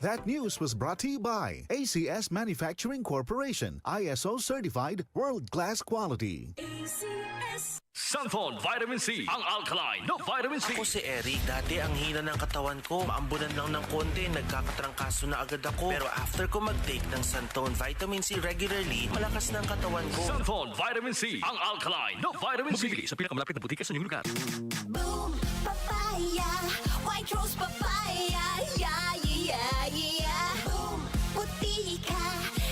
That news was brought to you by ACS Manufacturing Corporation, ISO certified world-class quality. ACS. Santon Vitamin C, ang alkaline na vitamin C. Ako si Eric, dati ang hina ng katawan ko, maambunan lang ng konti, nagkakatrangkaso na agad ako. Pero after ko mag-take ng Santon Vitamin C regularly, malakas na ang katawan ko. Santon Vitamin C, ang alkaline na vitamin C. Mabili sa pinakamalapit na butika sa inyong lugar. Boom, papaya, white rose papaya, yeah, yeah, yeah. Boom, puti ka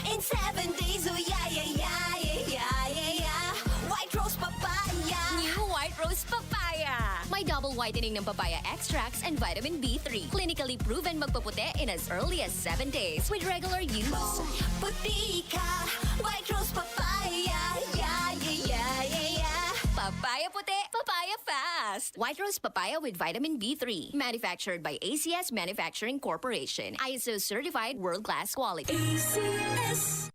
in 7 days, oh yeah, yeah, yeah, yeah, yeah, yeah. White rose papaya. New White Rose Papaya. May double whitening ng papaya extracts and vitamin B3. Clinically proven magpaputi in as early as 7 days with regular use. Boom, puti ka, white rose papaya, yeah, yeah, yeah, yeah, yeah. Papaya puti, papaya fast. White Rose Papaya with vitamin B3. Manufactured by ACS Manufacturing Corporation. ISO certified world-class quality. ACS.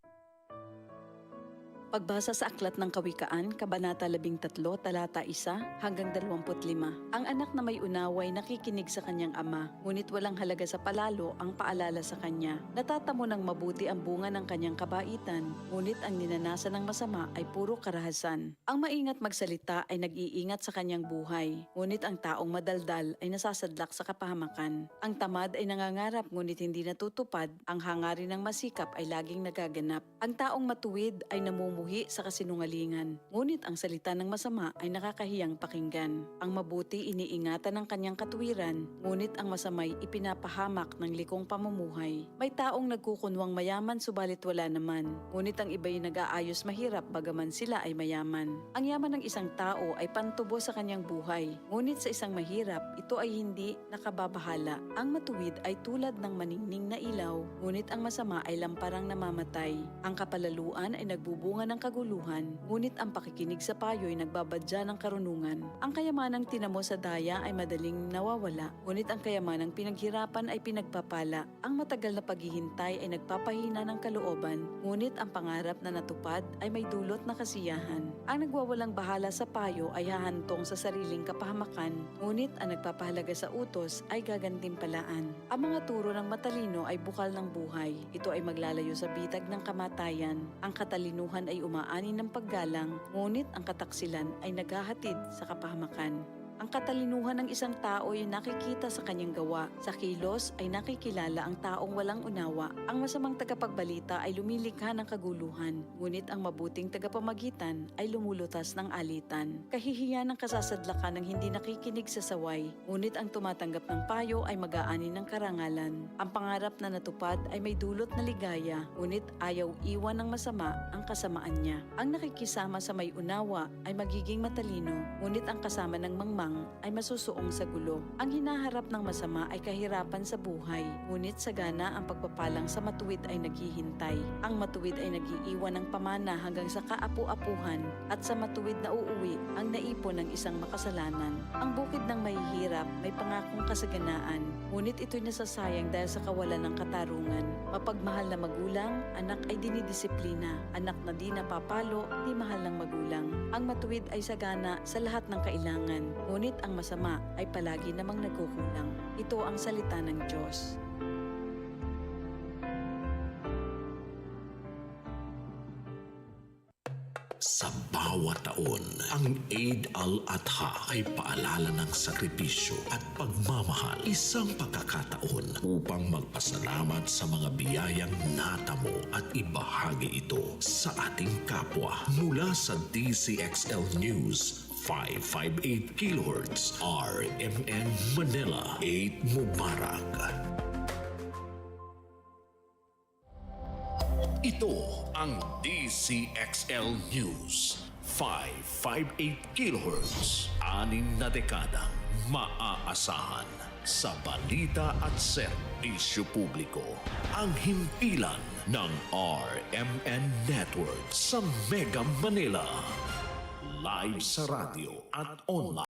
Pagbasa sa Aklat ng Kawikaan, Kabanata 13, Talata 1 hanggang 25. Ang anak na may unaway nakikinig sa kanyang ama, ngunit walang halaga sa palalo ang paalala sa kanya. Natatamo ng mabuti ang bunga ng kanyang kabaitan, ngunit ang ninanasan ng masama ay puro karahasan. Ang maingat magsalita ay nag-iingat sa kanyang buhay, ngunit ang taong madaldal ay nasasadlak sa kapahamakan. Ang tamad ay nangangarap ngunit hindi natutupad, ang hangarin ng masikap ay laging nagaganap. Ang taong matuwid ay namumuhay sa kasinungalingan, ngunit ang salita ng masama ay nakakahiyang pakinggan. Ang mabuti iniingatan ng kanyang katuwiran, ngunit ang masamay ipinapahamak ng likong pamumuhay. May taong nagkukunwang mayaman subalit wala naman, ngunit ang iba'y nag-aayos mahirap bagaman sila ay mayaman. Ang yaman ng isang tao ay pantubo sa kanyang buhay, ngunit sa isang mahirap, ito ay hindi nakababahala. Ang matuwid ay tulad ng maningning na ilaw, ngunit ang masama ay lamparang namamatay. Ang kapalaluan ay nagbubunga ng kaguluhan, ngunit ang pakikinig sa payo ay nagbabadya ng karunungan. Ang kayamanang tinamo sa daya ay madaling nawawala, ngunit ang kayamanang pinaghirapan ay pinagpapala. Ang matagal na paghihintay ay nagpapahina ng kalooban, ngunit ang pangarap na natupad ay may dulot na kasiyahan. Ang nagwawalang bahala sa payo ay hahantong sa sariling kapahamakan, ngunit ang nagpapahalaga sa utos ay gagantimpalaan. Ang mga turo ng matalino ay bukal ng buhay. Ito ay maglalayo sa bitag ng kamatayan. Ang katalinuhan ay umaani ng paggalang, ngunit ang kataksilan ay naghahatid sa kapahamakan. Ang katalinuhan ng isang tao ay nakikita sa kanyang gawa. Sa kilos ay nakikilala ang taong walang unawa. Ang masamang tagapagbalita ay lumilikha ng kaguluhan, ngunit ang mabuting tagapamagitan ay lumulutas ng alitan. Kahihiyan ng kasasadlakan ng hindi nakikinig sa saway, ngunit ang tumatanggap ng payo ay mag-aani ng karangalan. Ang pangarap na natupad ay may dulot na ligaya, ngunit ayaw iwan ng masama ang kasamaan niya. Ang nakikisama sa may unawa ay magiging matalino, ngunit ang kasama ng mangmang ay masusuong sa gulo. Ang hinaharap ng masama ay kahirapan sa buhay, ngunit sagana ang pagpapalang sa matuwid ay naghihintay. Ang matuwid ay nag-iiwan ng pamana hanggang sa kaapu-apuhan, at sa matuwid na uuwi ang naipon ng isang makasalanan. Ang bukid ng mahihirap may pangakong kasaganaan, ngunit ito'y nasasayang dahil sa kawalan ng katarungan. Mapagmahal na magulang, anak ay dinidisiplina. Anak na di napapalo, di mahal ng magulang. Ang matuwid ay sagana sa lahat ng kailangan, ngunit ang masama ay palagi namang nagkukulang. Ito ang salita ng Diyos. Sa bawat taon, ang Eid al-Adha ay paalala ng sakripisyo at pagmamahal. Isang pagkakataon upang magpasalamat sa mga biyayang natamo at ibahagi ito sa ating kapwa. Mula sa DCXL News 558 kHz RMN Manila, Eid Mubarak. Ito ang DCXL News 558 kHz, 6 na dekadang maaasahan sa balita at serbisyo publiko. Ang himpilan ng RMN Network sa Mega Manila. Live sa radyo at online.